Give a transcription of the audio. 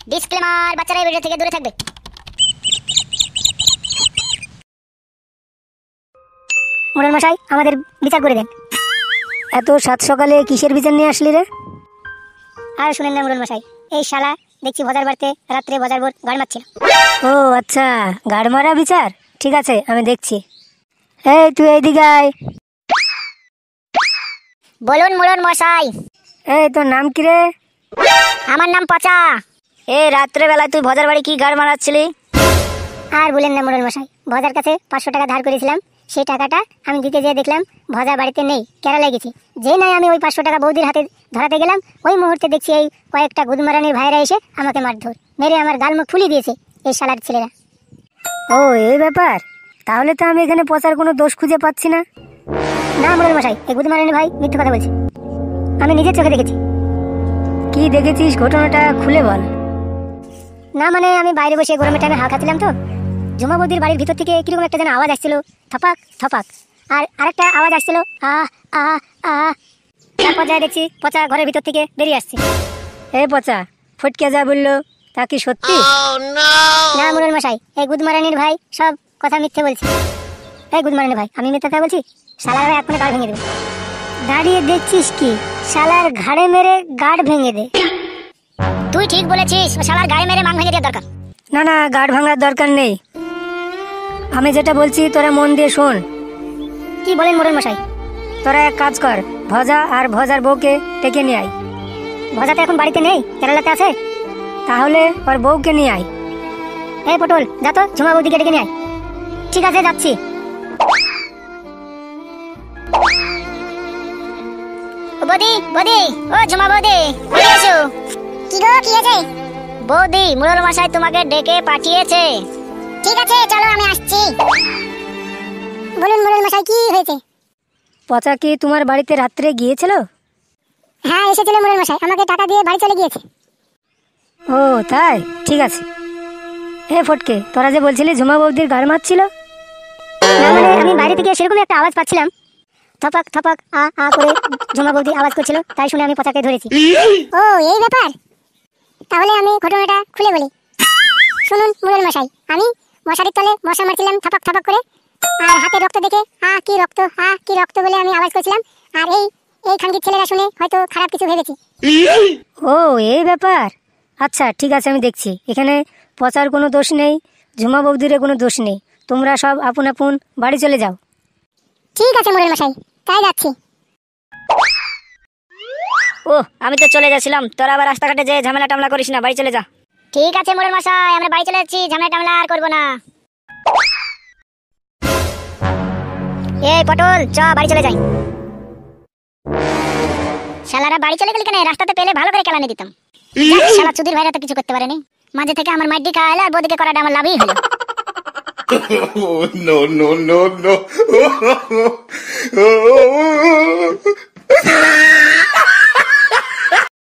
Disclaimer, বাচ্চারা এই video থেকে দূরে থাকবে। মোড়ল মশাই, আমাদের বিচার করে দেন। এত সাত সকালে কিসের বিচার নিয়ে আসলি রে? আর শুনেন না মোড়ল মশাই, এই শালা দেখছি ভজার বাড়িতে রাত্রে ভজার বোর গাড় মারছিল। ও আচ্ছা, গাড় মারা বিচার, ঠিক আছে আমি দেখছি। এই তুই এইদিকে আয়। বলুন মোড়ল মশাই। এই তোর নাম কি রে? আমার নাম পচা। এই রাত্রে বেলায় তুই ভজার বাড়ি কি গাড় মারাচ্ছিলি? আর বলেন না মোড়ল মশাই, ভজার কাছে 500 টাকা ধার করেছিলাম, সেই টাকাটা আমি দিতে যেয়ে দেখলাম ভজা বাড়িতে নেই, কেরালা গেছি। যে নাই আমি ওই 500 টাকা বৌদির হাতে ধরাতে গেলাম, ওই মুহূর্তে দেখছি এই কয়েকটা গুদমারানির ভাইরা এসে আমাকে মারধর মেরে আমার গাল মুখ ফুলিয়ে দিয়েছে এই শালার ছেলেরা। ও এই ব্যাপার, তাহলে তো আমি এখানে পচার কোনো দোষ খুঁজে পাচ্ছি না। না মোড়ল মশাই, এই গুদমারানি ভাই মিথ্যে কথা বলছে, আমি নিজের চোখে দেখেছি। কি দেখেছিস, ঘটনাটা খুলে বল। না মানে আমি বাইরে বসে গরমের টাইমে হাওয়া খাচ্ছিলাম তো, জুমা বৌদির বাড়ির ভিতর থেকে কিরকম একটা যেন আওয়াজ আসছিল, থপাক থপাক, আর আরেকটা আওয়াজ আসছিল আহ আহ আহ। তারপর যাই দেখছি পচা ঘরের ভিতর থেকে বেরিয়ে আসছে। এই পচা, ফটকে যা বললো তা কি সত্যি? না মোড়ল মশাই, এই গুদমারানির ভাই সব কথা মিথ্যে বলছে। এই গুদমারানি ভাই, আমি মিথ্যে কথা বলছি? শালার ভাই এখনই গাড় ভেঙে দেবে। দাঁড়িয়ে দেখছিস কি, শালার ঘাড়ে মেরে গাড় ভেঙে দে। তুই ঠিক বলেছিস, ও শালার গায়ে মেরে মান ভেঙে দেওয়ার দরকার। না না, গাড় ভাঙার দরকার নেই, আমি যেটা বলছি তোরা মন দিয়ে শোন। কি বলেন মোড়ল মশাই? তোরা এক কাজ কর, ভজা আর ভজার বউকে ডেকে নিয়ে আয়। ভজা তো এখন বাড়িতে নেই, কেরালাতে আছে। তাহলে ওর বউকে নিয়ে আয়। এই পটল, যা তো ঝুমা বৌদিকে ডেকে নিয়ে আয়। ঠিক আছে, যাচ্ছি। ও বৌদি, বৌদি, ও ঝুমা বৌদি, এদিকে এসো। কি গো, কি হয়েছে? বৌদি, মোড়ল মশাই তোমাকে ডেকে পাঠিয়েছে। ঠিক আছে, চলো আমি আসছি। বলুন মোড়ল মশাই, কি হয়েছে? পচা কি তোমার বাড়িতে রাত্রে গিয়েছিল? হ্যাঁ এসেছিল মোড়ল মশাই, আমাকে টাকা দিয়ে বাড়ি চলে গিয়েছে। ও তাই, ঠিক আছে। হে ফটকে, তোরা যে বলছিলি ঝুমা বৌদির গাড় মারছিল? না মানে আমি বাইরে থেকে সেরকম একটা আওয়াজ পাচ্ছিলাম, থপাক থপাক আ আ করে ঝুমা বৌদি আওয়াজ করছিল, তাই শুনে আমি পচাকে ধরেছি। ও এই ব্যাপার, তাহলে আমি ঘটনাটা খুলে বলি। শুনুন মোড়ল মশাই, আমি মশারির তলে মশা মারছিলাম থপাক থপাক করে, আর হাতে রক্ত দেখে কি রক্ত, কি রক্ত বলে আমি আওয়াজ করছিলাম, আর এই খানকির ছেলেরা শুনে হয়তো খারাপ কিছু ভেবেছি। ও এই ব্যাপার, আচ্ছা ঠিক আছে, আমি দেখছি। এখানে পচার কোনো দোষ নেই, ঝুমা বৌদির কোনো দোষ নেই, তোমরা সব আপন আপন বাড়ি চলে যাও। ঠিক আছে মোড়ল মশাই, তাই যাচ্ছি। ও আমি তো চলে যাচ্ছিলাম, তোরা আবার রাস্তাঘাটে যে ঝামেলা টামলা করিস না, বাড়ি চলে যা। ঠিক আছে মোড়ল মশাই, আমরা বাড়ি চলে যাচ্ছি, ঝামেলা টামলা আর করবো না। এই পটল, চ বাড়ি চলে যাই। শালারা বাড়ি চলে গেলি কেন? রাস্তাতে পেলে ভালো করে কেলানি দিতাম। শালা চুদির ভাইরা তো কিছু করতে পারেনি, মাঝে থেকে আমার মাইডি খাওয়ালে আর বদিকে করাটা আমার লাভই হলো। Oh, no, no, no, no.